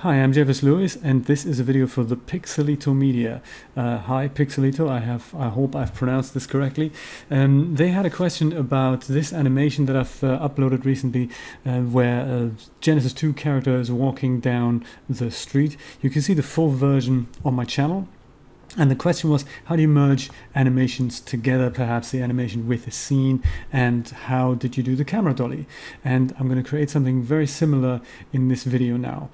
Hi, I'm Jeffers Lewis, and this is a video for the Pixelito Media. Hi, Pixelito. I hope I've pronounced this correctly. They had a question about this animation that I've uploaded recently, where a Genesis 2 character is walking down the street. You can see the full version on my channel. And the question was, how do you merge animations together, perhaps the animation with a scene, and how did you do the camera dolly? And I'm going to create something very similar in this video now.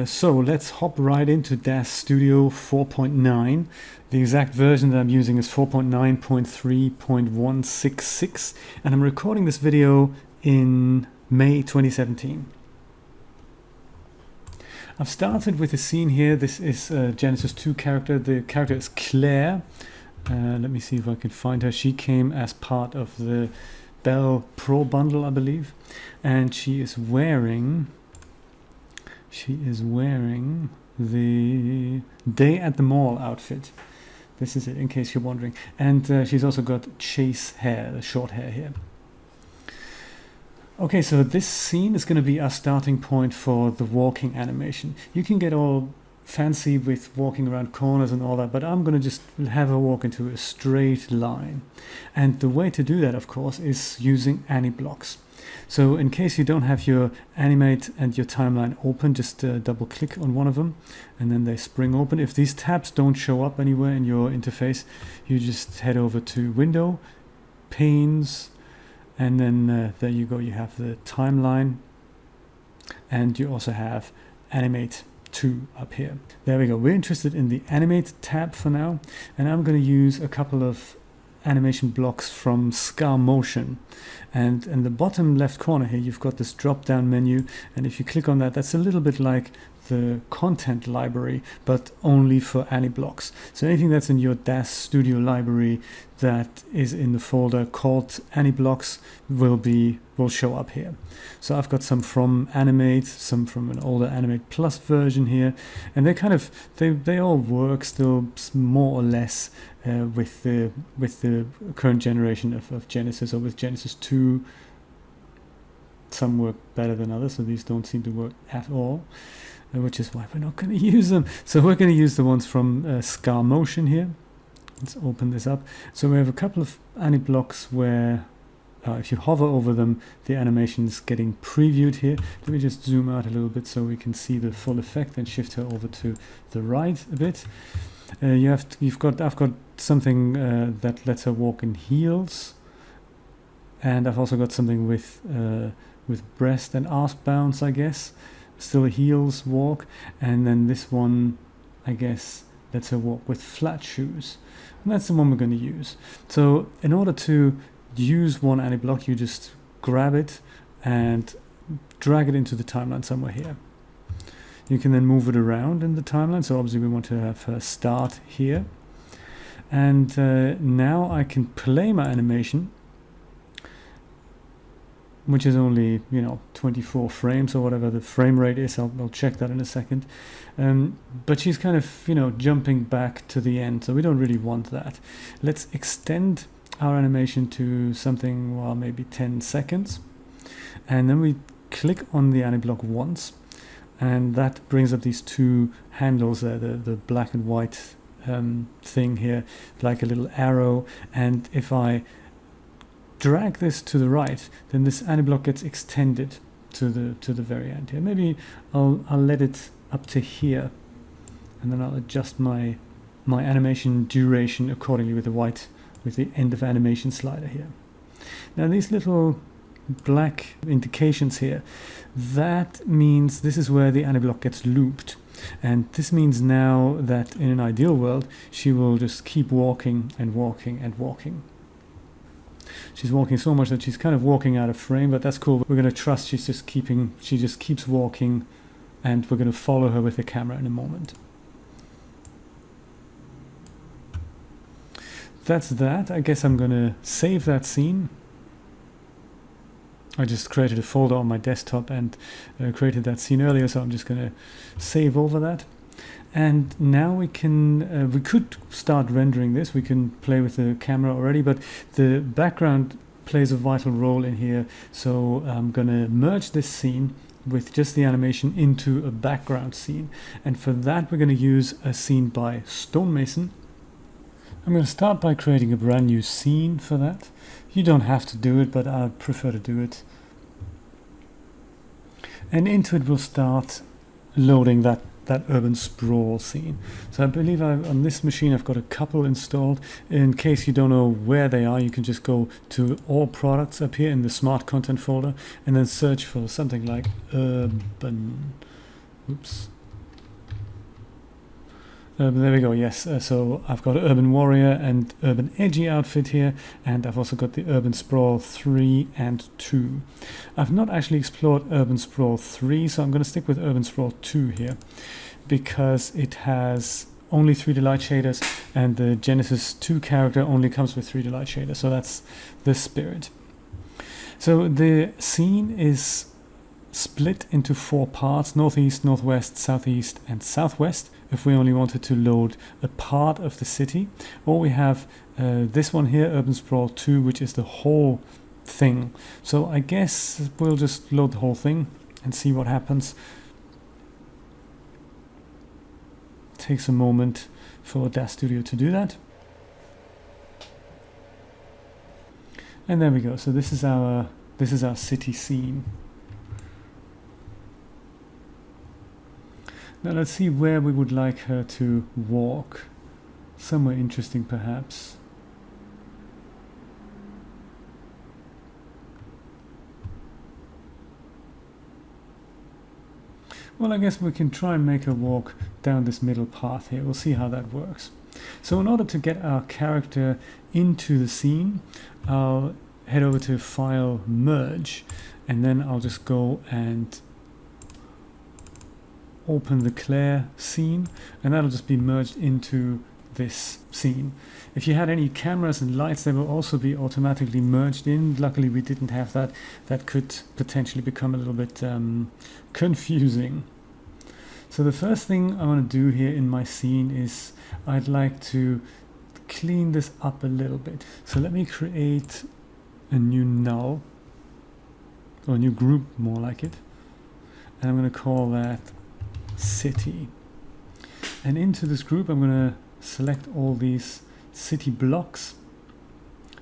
So let's hop right into DAZ Studio 4.9. The exact version that I'm using is 4.9.3.166, and I'm recording this video in May 2017. I've started with a scene here. This is a Genesis 2 character. The character is Claire. Let me see if I can find her. She came as part of the Bell Pro bundle, I believe. And she is wearing the Day at the Mall outfit. This is it, in case you're wondering. And she's also got chase hair, the short hair here. Okay, so this scene is going to be our starting point for the walking animation. You can get all fancy with walking around corners and all that, but I'm going to just have her walk into a straight line. And the way to do that, of course, is using aniBlocks. So in case you don't have your aniMate and your timeline open, just double click on one of them and then they spring open. If these tabs don't show up anywhere in your interface, you just head over to Window, Panes, and then there you go, you have the timeline, and you also have aniMate 2 up here. There we go. We're interested in the aniMate tab for now, and I'm going to use a couple of animation blocks from Scar Motion. And in the bottom left corner here, you've got this drop down menu, and if you click on that, that's a little bit like the content library, but only for aniBlocks. So anything that's in your DAZ Studio library that is in the folder called aniBlocks will show up here. So I've got some from aniMate, some from an older aniMate Plus version here, and they all work still more or less with the current generation of Genesis, or with Genesis 2. Some work better than others, so these don't seem to work at all, which is why we're not going to use them. So we're going to use the ones from Scar Motion here. Let's open this up. So we have a couple of aniBlocks where if you hover over them, the animation is getting previewed here. Let me just zoom out a little bit so we can see the full effect and shift her over to the right a bit. I've got something that lets her walk in heels, and I've also got something with breast and arse bounce, I guess. Still a heels walk, and then this one, I guess, lets her walk with flat shoes. And that's the one we're going to use. So in order to use one aniBlock, you just grab it and drag it into the timeline somewhere here. You can then move it around in the timeline. So obviously we want to have her start here. And now I can play my animation, which is only 24 frames or whatever the frame rate is. I'll check that in a second. But she's kind of jumping back to the end, so we don't really want that. Let's extend our animation to something, well, maybe 10 seconds, and then we click on the aniBlock once, and that brings up these two handles there, the black and white thing here, like a little arrow. And if I drag this to the right, then this aniBlock gets extended to the very end here. Maybe I'll let it up to here, and then I'll adjust my animation duration accordingly with the end of animation slider here. Now these little black indications here, that means this is where the aniBlock gets looped. And this means now that in an ideal world, she will just keep walking and walking and walking. She's walking so much that she's kind of walking out of frame, but that's cool. We're going to trust she just keeps walking, and we're going to follow her with the camera in a moment. That's that. I guess I'm going to save that scene. I just created a folder on my desktop and created that scene earlier, so I'm just going to save over that. And now we could start rendering this. We can play with the camera already, but the background plays a vital role in here. So I'm going to merge this scene with just the animation into a background scene. And for that, we're going to use a scene by Stonemason. I'm going to start by creating a brand new scene for that. You don't have to do it, but I prefer to do it. And into it we'll start loading that urban sprawl scene. So I believe on this machine I've got a couple installed. In case you don't know where they are, you can just go to all products up here in the smart content folder and then search for something like urban. Oops. There we go, yes. So I've got Urban Warrior and Urban Edgy outfit here, and I've also got the Urban Sprawl 3 and 2. I've not actually explored Urban Sprawl 3, so I'm going to stick with Urban Sprawl 2 here, because it has only 3D light shaders, and the Genesis 2 character only comes with 3D light shaders, so that's the spirit. So the scene is split into 4 parts: northeast, northwest, southeast and southwest, if we only wanted to load a part of the city. Or we have this one here, Urban Sprawl 2, which is the whole thing. So I guess we'll just load the whole thing and see what happens. Takes a moment for DAZ Studio to do that. And there we go. So this is our city scene. Now let's see where we would like her to walk. Somewhere interesting, perhaps. Well, I guess we can try and make her walk down this middle path here. We'll see how that works. So in order to get our character into the scene, I'll head over to File, Merge, and then I'll just go and open the Claire scene, and that'll just be merged into this scene. If you had any cameras and lights, they will also be automatically merged in. Luckily we didn't have that. That could potentially become a little bit confusing. So the first thing I want to do here in my scene is I'd like to clean this up a little bit. So let me create a new null, or a new group more like it, and I'm going to call that city. And into this group I'm going to select all these city blocks,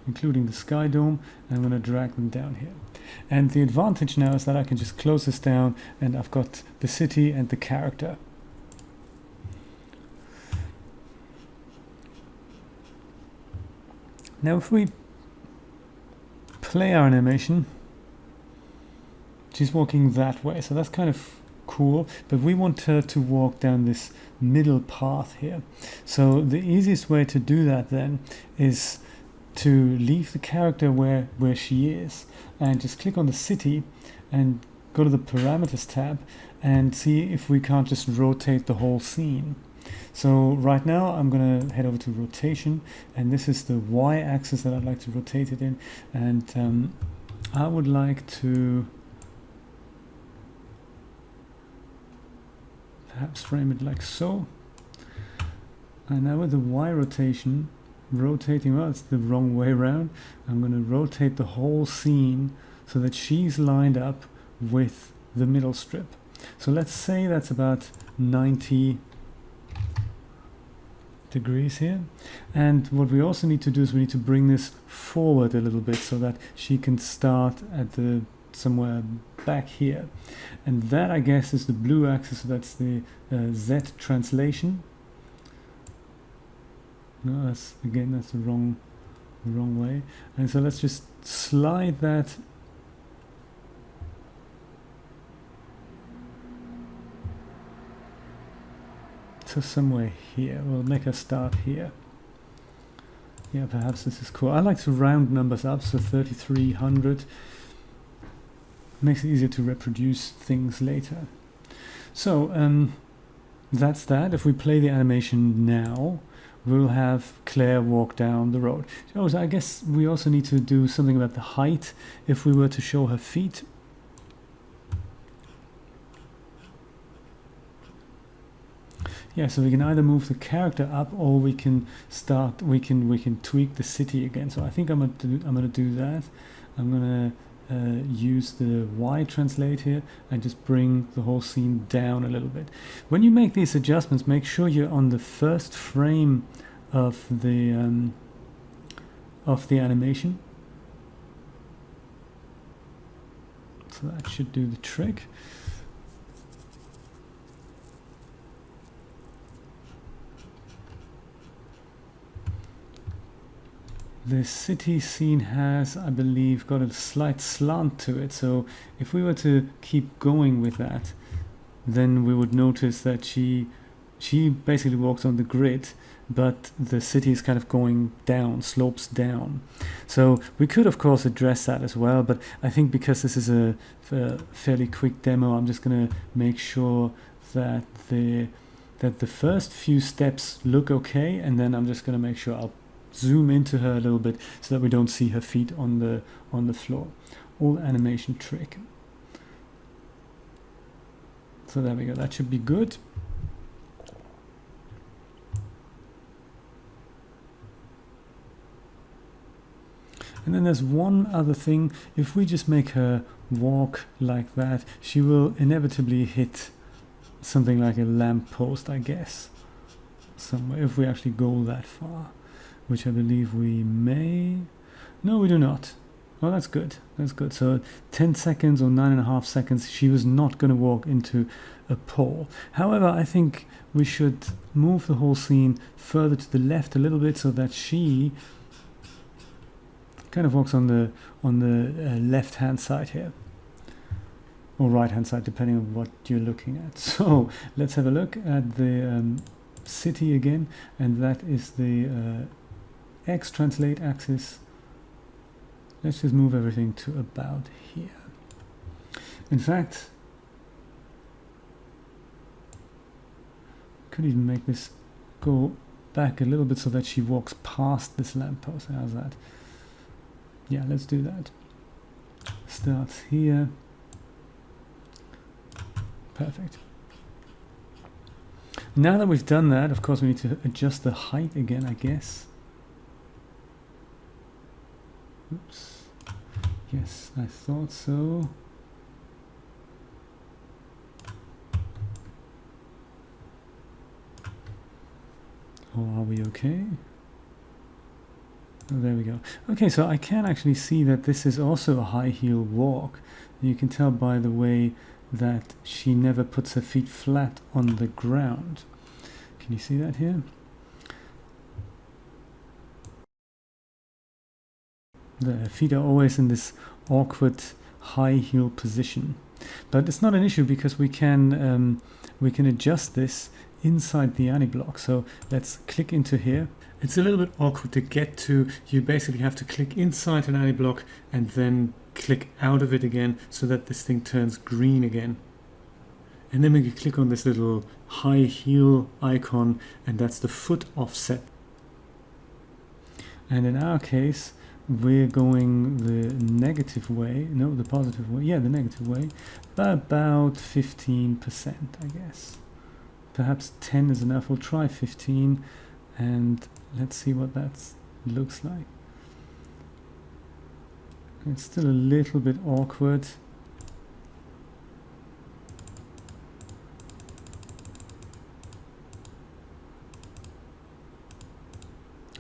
including the sky dome, and I'm going to drag them down here. And the advantage now is that I can just close this down and I've got the city and the character. Now if we play our animation, she's walking that way, so that's kind of cool, but we want her to walk down this middle path here. So the easiest way to do that then is to leave the character where she is and just click on the city and go to the parameters tab and see if we can't just rotate the whole scene. So right now I'm going to head over to rotation, and this is the y-axis that I'd like to rotate it in, and I would like to perhaps frame it like so. And now with the Y rotation, rotating, well, it's the wrong way around. I'm going to rotate the whole scene so that she's lined up with the middle strip. So let's say that's about 90 degrees here. And what we also need to do is we need to bring this forward a little bit so that she can start at the somewhere back here, and that I guess is the blue axis, so that's the Z translation. No, that's the wrong way. And so let's just slide that to somewhere here. We'll make her start here. Yeah, perhaps this is cool. I like to round numbers up, so 3300 makes it easier to reproduce things later. So that's that. If we play the animation now, we'll have Claire walk down the road. So I guess we also need to do something about the height if we were to show her feet. Yeah, so we can either move the character up, or we can tweak the city again. So I think I'm gonna do that. I'm gonna use the Y translate here and just bring the whole scene down a little bit. When you make these adjustments, make sure you're on the first frame of the animation. So that should do the trick. The city scene has, I believe, got a slight slant to it, so if we were to keep going with that, then we would notice that she basically walks on the grid, but the city is kind of going down, slopes down. So we could of course address that as well, but I think because this is a fairly quick demo, I'm just going to make sure that the first few steps look okay, and then I'm just going to make sure I'll zoom into her a little bit so that we don't see her feet on the floor. All animation trick. So there we go, that should be good. And then there's one other thing. If we just make her walk like that, she will inevitably hit something like a lamp post, I guess, somewhere, if we actually go that far, which I believe we may. No, we do not. Oh, that's good. That's good. So 10 seconds or 9.5 seconds, she was not going to walk into a pole. However, I think we should move the whole scene further to the left a little bit so that she kind of walks on the left hand side here, or right hand side, depending on what you're looking at. So let's have a look at the city again, and that is the X translate axis. Let's just move everything to about here. In fact, could even make this go back a little bit so that she walks past this lamppost. How's that? Yeah, let's do that. Starts here. Perfect. Now that we've done that, of course, we need to adjust the height again, I guess. Oops. Yes, I thought so. Or are we okay? Oh, there we go. Okay, so I can actually see that this is also a high heel walk. You can tell by the way that she never puts her feet flat on the ground. Can you see that here? The feet are always in this awkward high heel position. But it's not an issue because we can adjust this inside the aniBlock. So let's click into here. It's a little bit awkward to get to. You basically have to click inside an aniBlock and then click out of it again so that this thing turns green again. And then we can click on this little high heel icon, and that's the foot offset. And in our case, we're going the negative way, no, the positive way, yeah, the negative way, about 15%, I guess. Perhaps 10 is enough. We'll try 15, and let's see what that looks like. It's still a little bit awkward.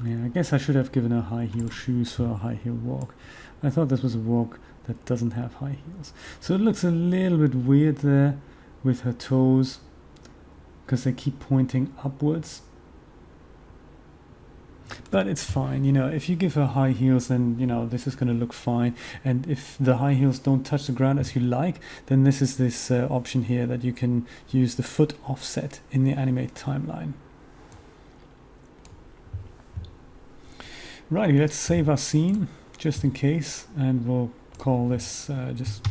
Yeah, I guess I should have given her high heel shoes for a high heel walk. I thought this was a walk that doesn't have high heels. So it looks a little bit weird there with her toes, because they keep pointing upwards. But it's fine, you know, if you give her high heels, then, you know, this is going to look fine. And if the high heels don't touch the ground as you like, then this is this option here that you can use the foot offset in the aniMate timeline. Right, let's save our scene just in case, and we'll call this just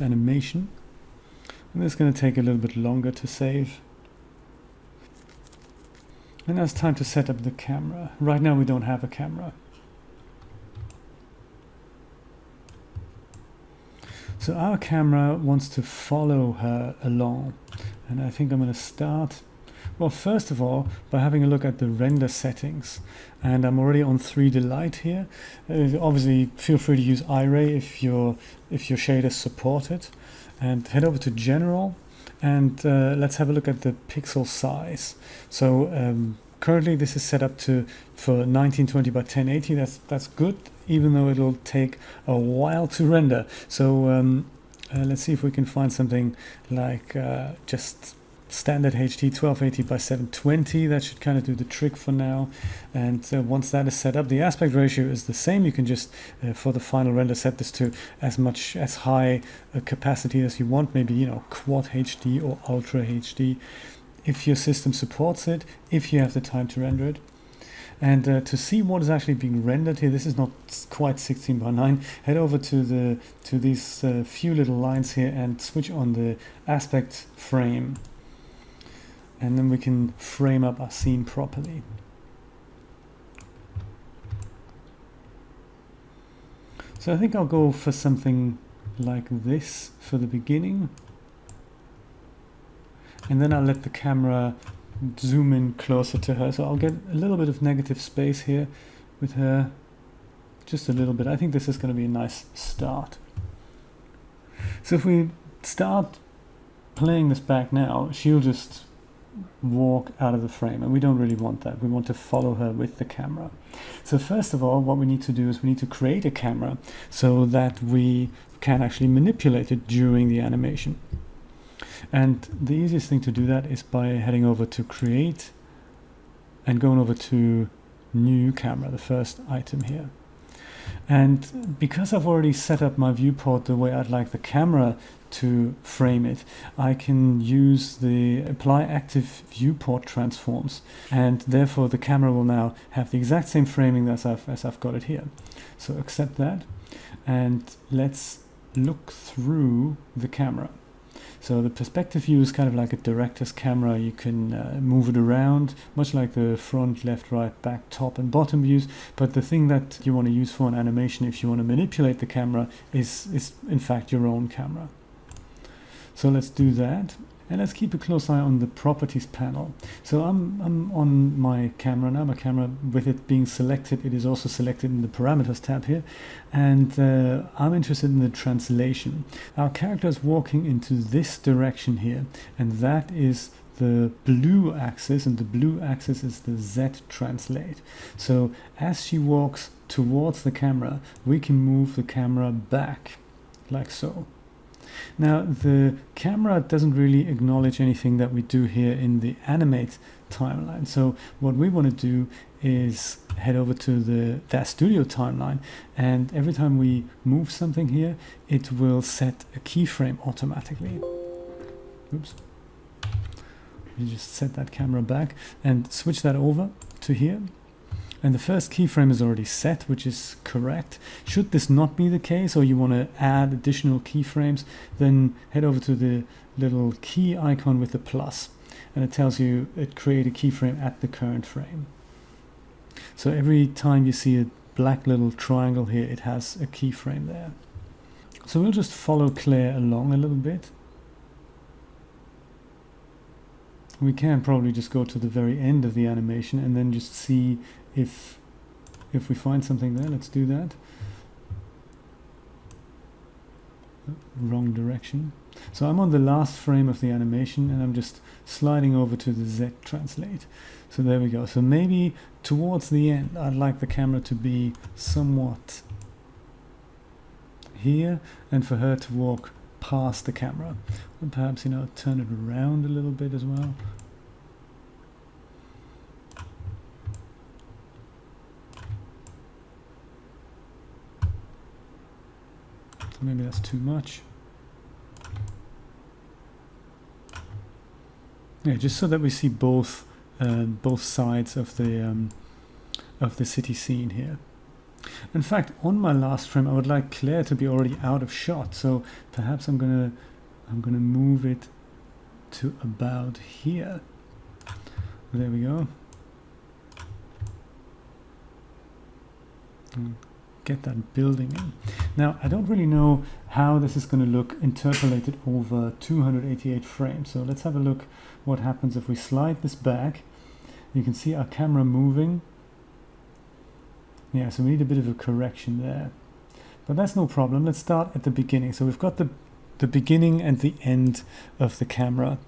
animation. And this is going to take a little bit longer to save. And now it's time to set up the camera. Right now we don't have a camera. So our camera wants to follow her along. And I think I'm going to start Well, first of all, by having a look at the render settings, and I'm already on 3D Light here. Obviously, feel free to use iRay if your shaders support it, and head over to General, and let's have a look at the pixel size. So currently, this is set up for 1920 by 1080. That's good, even though it'll take a while to render. So let's see if we can find something like just standard HD 1280 by 720. That should kind of do the trick for now. And once that is set up, the aspect ratio is the same. You can just for the final render set this to as high a capacity as you want, maybe, you know, quad HD or ultra HD if your system supports it, if you have the time to render it. And to see what is actually being rendered here, this is not quite 16 by 9. Head over to these few little lines here and switch on the aspect frame. And then we can frame up our scene properly. So I think I'll go for something like this for the beginning. And then I'll let the camera zoom in closer to her. So I'll get a little bit of negative space here with her. Just a little bit. I think this is going to be a nice start. So if we start playing this back now, she'll just walk out of the frame, and we don't really want that. We want to follow her with the camera. So first of all, what we need to do is we need to create a camera so that we can actually manipulate it during the animation. And the easiest thing to do that is by heading over to Create and going over to New Camera, the first item here. And because I've already set up my viewport the way I'd like the camera to frame it, I can use the Apply Active Viewport Transforms, and therefore the camera will now have the exact same framing as I've got it here. So accept that, and let's look through the camera. So the perspective view is kind of like a director's camera. You can move it around, much like the front, left, right, back, top and bottom views. But the thing that you want to use for an animation, if you want to manipulate the camera, is in fact your own camera. So let's do that. And let's keep a close eye on the properties panel. So I'm on my camera now. My camera, with it being selected, it is also selected in the parameters tab here. And I'm interested in the translation. Our character is walking into this direction here, and that is the blue axis, and the blue axis is the Z translate. So as she walks towards the camera, we can move the camera back, like so. Now, the camera doesn't really acknowledge anything that we do here in the aniMate timeline. So what we want to do is head over to the DAZ Studio timeline, and every time we move something here, it will set a keyframe automatically. Oops. You just set that camera back and switch that over to here. And the first keyframe is already set, which is correct. Should this not be the case, or you want to add additional keyframes, then head over to the little key icon with the plus, and it tells you it create a keyframe at the current frame. So every time you see a black little triangle here, it has a keyframe there. So we'll just follow Claire along a little bit. We can probably just go to the very end of the animation and then just see if we find something there. Let's do that. Wrong direction. So I'm on the last frame of the animation, and I'm just sliding over to the Z translate. So there we go. So maybe towards the end, I'd like the camera to be somewhat here, and for her to walk past the camera, and perhaps, you know, turn it around a little bit as well. Maybe that's too much. Yeah, just so that we see both sides of the city scene here. In fact, on my last frame, I would like Claire to be already out of shot. So perhaps I'm gonna move it to about here. There we go. Get that building in. Now, I don't really know how this is going to look interpolated over 288 frames. So let's have a look what happens if we slide this back. You can see our camera moving. Yeah, so we need a bit of a correction there. But that's no problem. Let's start at the beginning. So we've got the beginning and the end of the camera.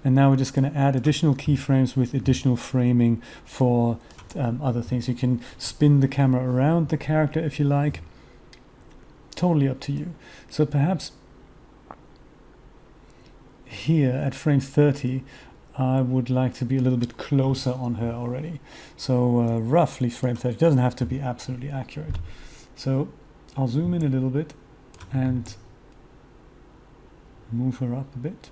And now we're just going to add additional keyframes with additional framing for other things. You can spin the camera around the character if you like. Totally up to you. So perhaps here at frame 30, I would like to be a little bit closer on her already. So roughly frame 30. It doesn't have to be absolutely accurate. So I'll zoom in a little bit and move her up a bit.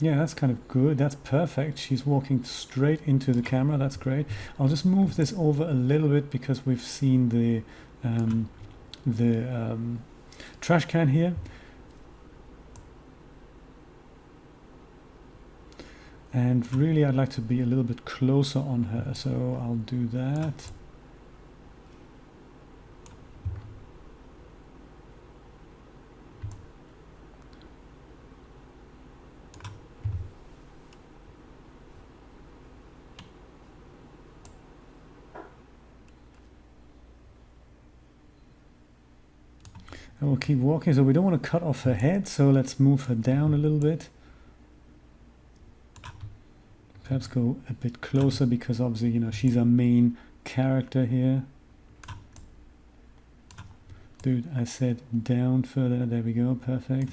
Yeah, that's kind of good. That's perfect. She's walking straight into the camera. That's great. I'll just move this over a little bit because we've seen the trash can here. And really, I'd like to be a little bit closer on her, so I'll do that. And we'll keep walking, so we don't want to cut off her head, so let's move her down a little bit. Perhaps go a bit closer because obviously, you know, she's our main character here. Dude, I said down further. There we go, perfect.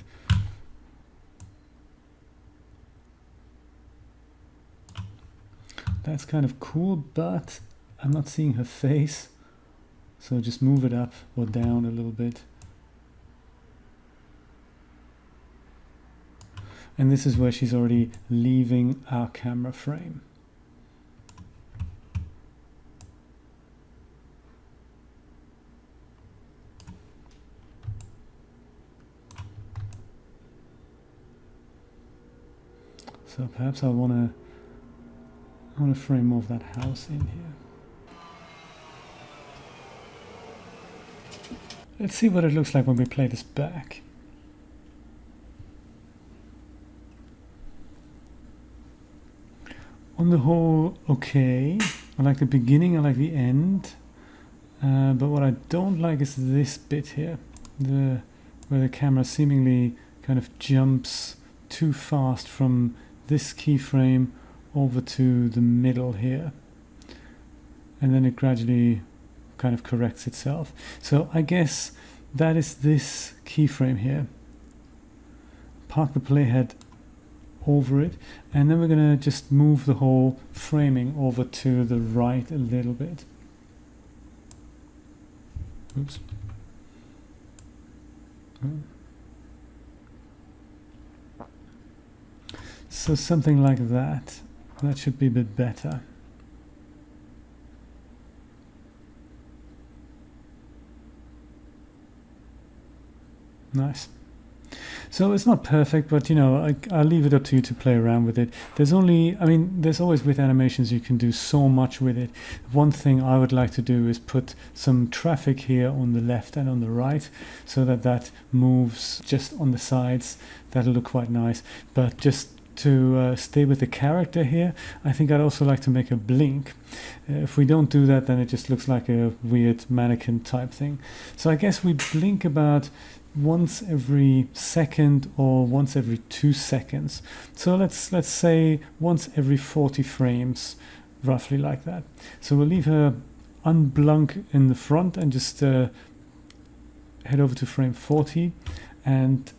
That's kind of cool, but I'm not seeing her face. So just move it up or down a little bit. And this is where she's already leaving our camera frame. So perhaps I want to frame more of that house in here. Let's see what it looks like when we play this back. On the whole, okay. I like the beginning, I like the end. But what I don't like is this bit here, where the camera seemingly kind of jumps too fast from this keyframe over to the middle here. And then it gradually kind of corrects itself. So I guess that is this keyframe here. Park the playhead over it, and then we're going to just move the whole framing over to the right a little bit. Oops. So something like that. That should be a bit better. Nice. So it's not perfect, but you know, I'll leave it up to you to play around with it. There's always with animations you can do so much with it. One thing I would like to do is put some traffic here on the left and on the right, so that moves just on the sides. That'll look quite nice. But just to stay with the character here, I think I'd also like to make a blink. If we don't do that, then it just looks like a weird mannequin type thing. So I guess we blink about once every second or once every 2 seconds. So let's say once every 40 frames, roughly like that. So we'll leave her unblunk in the front and just head over to frame 40. And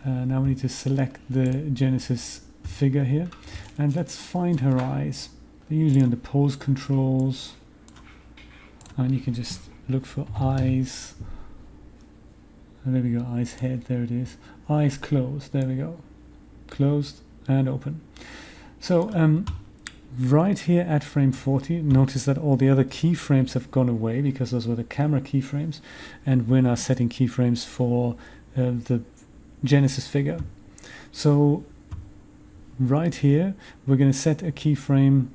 now we need to select the Genesis figure here. And let's find her eyes. They're usually under pose controls. And you can just look for eyes. And there we go, eyes, head, there it is. Eyes closed, there we go. Closed and open. So right here at frame 40, notice that all the other keyframes have gone away because those were the camera keyframes. And we're now setting keyframes for the Genesis figure. So right here, we're going to set a keyframe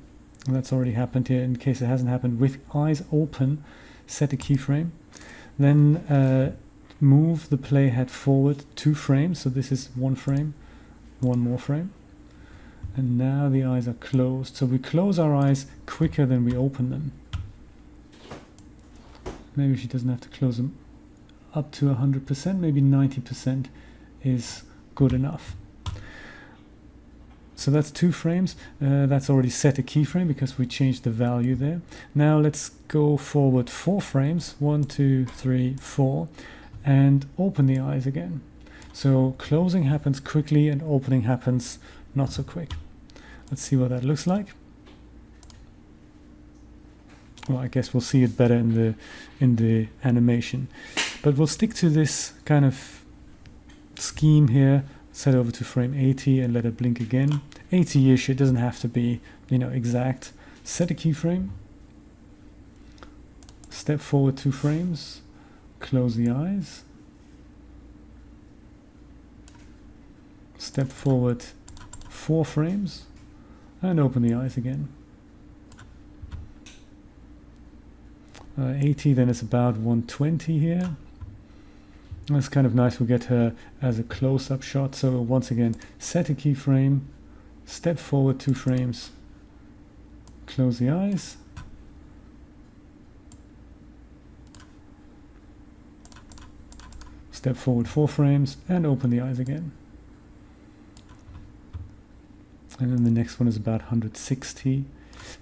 And that's already happened here. In case it hasn't happened, with eyes open, set a keyframe. Then move the playhead forward 2 frames. So this is 1 frame, 1 more frame. And now the eyes are closed. So we close our eyes quicker than we open them. Maybe she doesn't have to close them up to 100%, maybe 90% is good enough. So that's 2 frames. That's already set a keyframe because we changed the value there. Now let's go forward 4 frames, 1, 2, 3, 4, and open the eyes again. So closing happens quickly and opening happens not so quick. Let's see what that looks like. Well, I guess we'll see it better in the animation, but we'll stick to this kind of scheme here. Set over to frame 80 and let it blink again. 80-ish. It doesn't have to be, exact. Set a keyframe. Step forward 2 frames. Close the eyes. Step forward 4 frames and open the eyes again. 80, then it's about 120 here. That's kind of nice. We get her as a close-up shot. So once again, set a keyframe, step forward 2 frames, close the eyes, step forward 4 frames, and open the eyes again. And then the next one is about 160.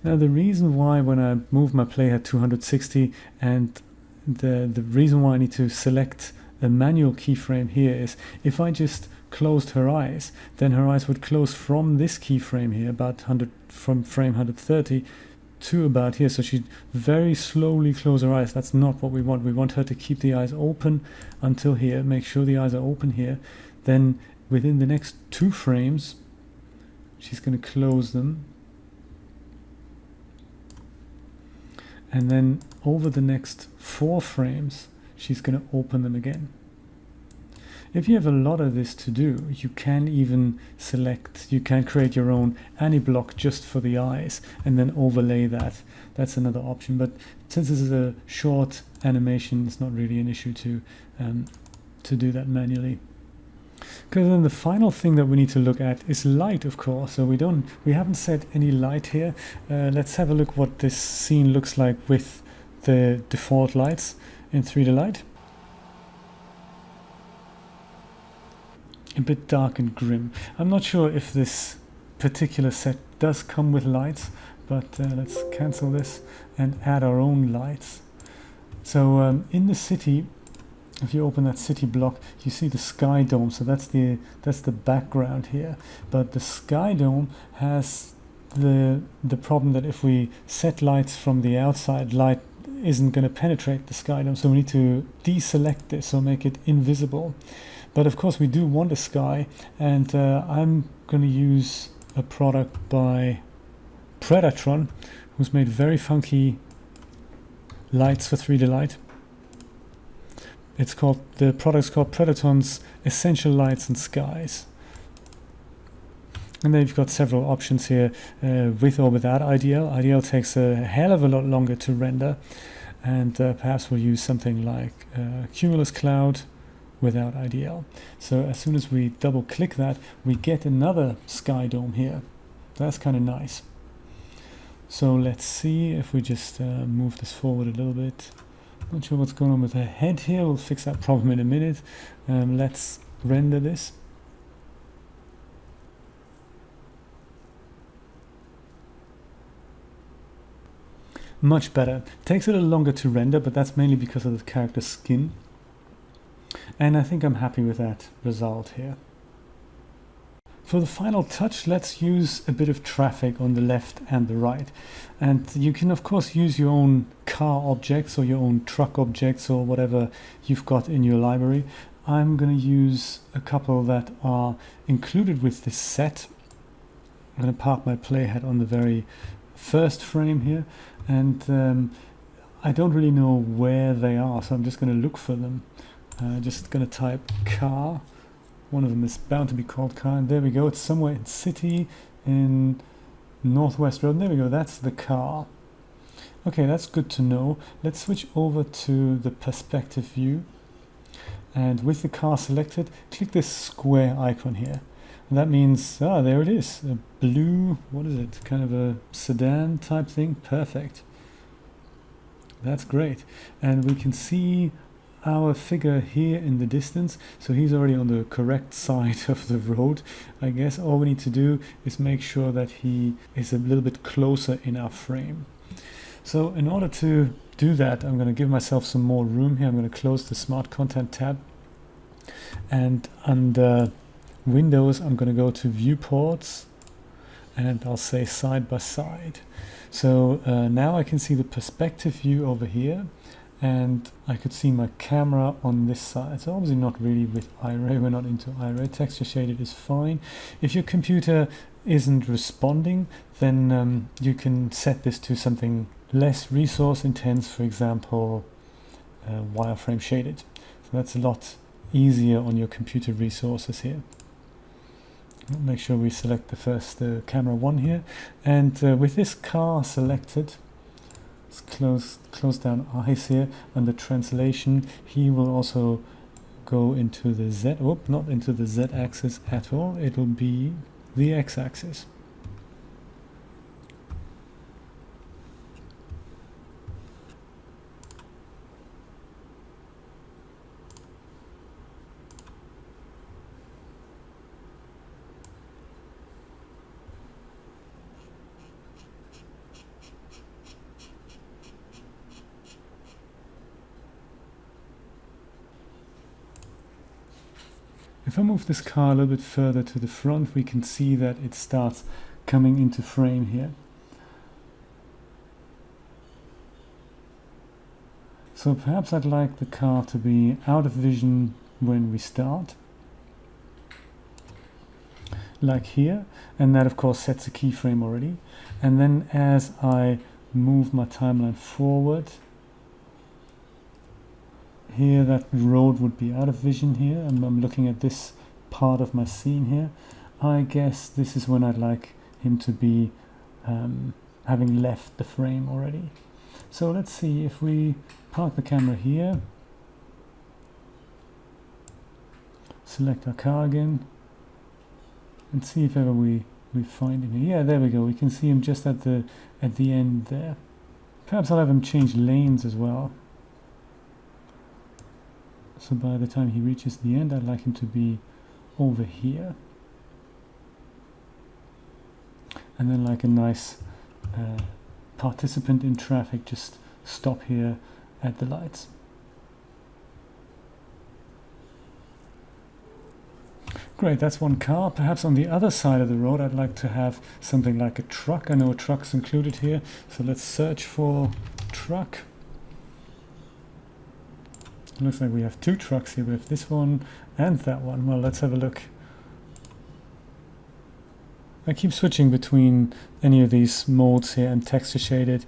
Now the reason why when I move my playhead to 160 and the reason why I need to select a manual keyframe here is if I just closed her eyes, then her eyes would close from this keyframe here, about 100, from frame 130 to about here. So she'd very slowly close her eyes. That's not what we want. We want her to keep the eyes open until here. Make sure the eyes are open here. Then within the next 2 frames, she's going to close them. And then over the next 4 frames, she's going to open them again. If you have a lot of this to do, you can even select, you can create your own aniBlock just for the eyes and then overlay that. That's another option. But since this is a short animation, it's not really an issue to do that manually. Because then the final thing that we need to look at is light, of course. So we haven't set any light here. Let's have a look what this scene looks like with the default lights in 3D Light. A bit dark and grim. I'm not sure if this particular set does come with lights, but let's cancel this and add our own lights. So in the city, if you open that city block, you see the sky dome. So that's the background here. But the sky dome has the problem that if we set lights from the outside, light isn't going to penetrate the sky dome. So we need to deselect this or make it invisible. But of course we do want a sky, and I'm going to use a product by Predatron, who's made very funky lights for 3D Light. The product's called Predatron's Essential Lights and Skies. And then you've got several options here with or without IDL. IDL takes a hell of a lot longer to render, and perhaps we'll use something like Cumulus Cloud without IDL. So as soon as we double click that, we get another sky dome here. That's kind of nice. So let's see if we just move this forward a little bit. Not sure what's going on with her head here. We'll fix that problem in a minute. Let's render this. Much better. Takes a little longer to render, but that's mainly because of the character's skin. And I think I'm happy with that result here. For the final touch, let's use a bit of traffic on the left and the right. And you can of course use your own car objects or your own truck objects or whatever you've got in your library. I'm going to use a couple that are included with this set. I'm going to park my playhead on the very first frame here, and I don't really know where they are, so I'm just going to look for them. Just going to type car. One of them is bound to be called car, and there we go. It's somewhere in city, in Northwest Road. There we go, that's the car. Okay, that's good to know. Let's switch over to the perspective view. And with the car selected, click this square icon here. And that means, there it is, a blue, what is it, kind of a sedan type thing. Perfect. That's great. And we can see our figure here in the distance, so he's already on the correct side of the road. I guess all we need to do is make sure that he is a little bit closer in our frame. So in order to do that, I'm going to give myself some more room here. I'm going to close the Smart Content tab, and under Windows I'm going to go to Viewports, and I'll say Side by Side. So now I can see the perspective view over here, and I could see my camera on this side. So obviously not really with iRay, we're not into iRay. Texture shaded is fine. If your computer isn't responding, then you can set this to something less resource intense, for example wireframe shaded. So that's a lot easier on your computer resources here. Make sure we select the first camera one here, and with this car selected, let's close down eyes here. Under translation, he will also go into the Z, not into the Z axis at all, it'll be the X axis. If I move this car a little bit further to the front, we can see that it starts coming into frame here. So perhaps I'd like the car to be out of vision when we start, like here, and that of course sets a keyframe already. And then as I move my timeline forward, here that road would be out of vision here, and I'm looking at this part of my scene here. I guess this is when I'd like him to be having left the frame already. So let's see, if we park the camera here, select our car again, and see if ever we find him here. Yeah, there we go, we can see him just at the end there. Perhaps I'll have him change lanes as well. So by the time he reaches the end, I'd like him to be over here. And then like a nice participant in traffic, just stop here at the lights. Great, that's one car. Perhaps on the other side of the road, I'd like to have something like a truck. I know a truck's included here, so let's search for truck. It looks like we have two trucks here. We have this one and that one. Well, let's have a look. I keep switching between any of these modes here and texture shaded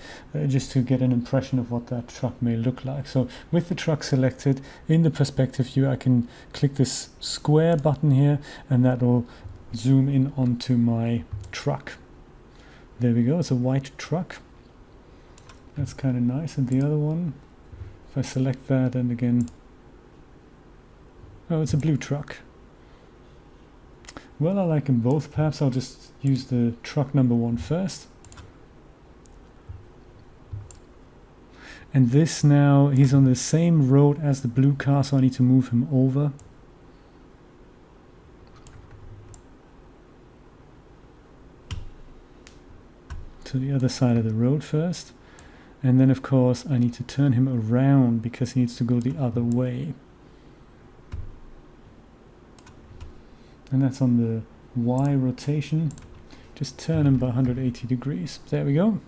just to get an impression of what that truck may look like. So with the truck selected in the perspective view, I can click this square button here, and that will zoom in onto my truck. There we go, it's a white truck. That's kind of nice. And the other one, if I select that, and again, oh, it's a blue truck. Well, I like them both. Perhaps I'll just use the truck number one first. And this now, he's on the same road as the blue car, so I need to move him over. To the other side of the road first. And then of course I need to turn him around because he needs to go the other way. And that's on the Y rotation. Just turn him by 180 degrees. There we go.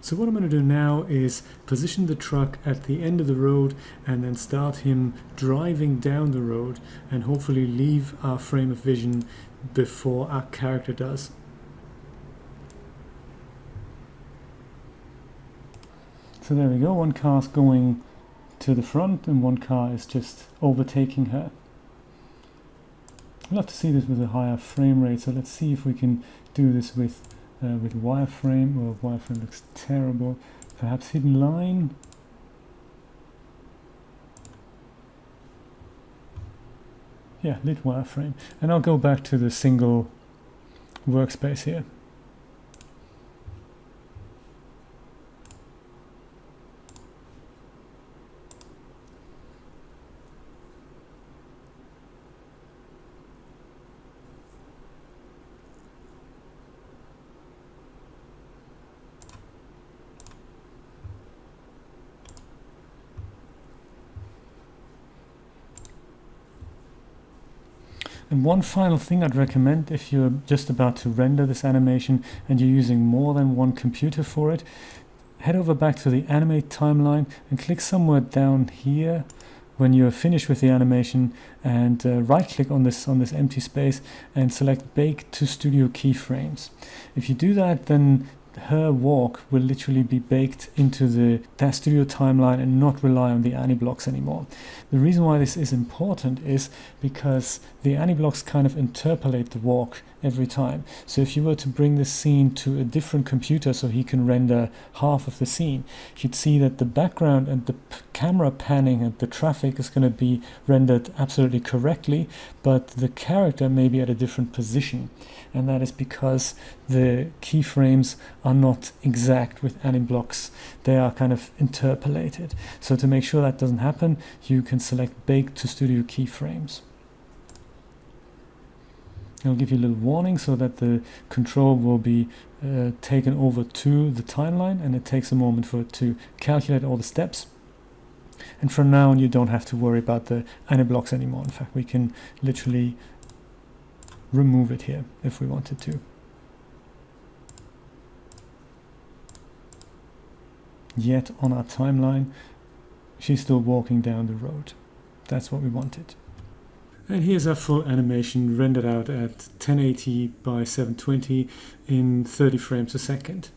So what I'm going to do now is position the truck at the end of the road and then start him driving down the road and hopefully leave our frame of vision before our character does. So there we go, one car's going to the front and one car is just overtaking her. I'd love to see this with a higher frame rate, so let's see if we can do this with with wireframe. Well, wireframe looks terrible. Perhaps hidden line. Yeah, lit wireframe. And I'll go back to the single workspace here. And one final thing I'd recommend if you're just about to render this animation and you're using more than one computer for it, head over back to the aniMate timeline and click somewhere down here when you're finished with the animation, and right click on this empty space and select Bake to Studio Keyframes. If you do that, then her walk will literally be baked into the DAZ Studio timeline and not rely on the aniBlocks anymore. The reason why this is important is because the aniBlocks kind of interpolate the walk every time. So if you were to bring this scene to a different computer so he can render half of the scene, you'd see that the background and the camera panning and the traffic is going to be rendered absolutely correctly, but the character may be at a different position. And that is because the keyframes are not exact with aniBlocks. They are kind of interpolated. So to make sure that doesn't happen, you can select Bake to Studio Keyframes. It'll give you a little warning so that the control will be taken over to the timeline, and it takes a moment for it to calculate all the steps. And from now on, you don't have to worry about the aniBlocks anymore. In fact, we can literally remove it here if we wanted to. Yet on our timeline, she's still walking down the road. That's what we wanted. And here's our full animation rendered out at 1080 by 720 in 30 frames a second.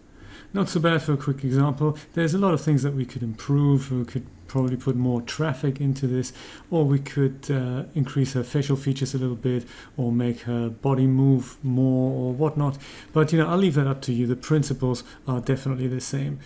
Not so bad for a quick example. There's a lot of things that we could improve. We could probably put more traffic into this, or we could increase her facial features a little bit, or make her body move more or whatnot. But I'll leave that up to you. The principles are definitely the same.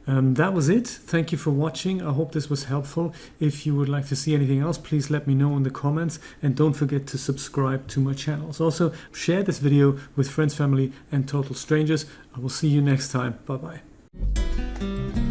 That was it. Thank you for watching. I hope this was helpful. If you would like to see anything else, please let me know in the comments, and don't forget to subscribe to my channels. Also, share this video with friends, family, and total strangers. I will see you next time. Bye bye.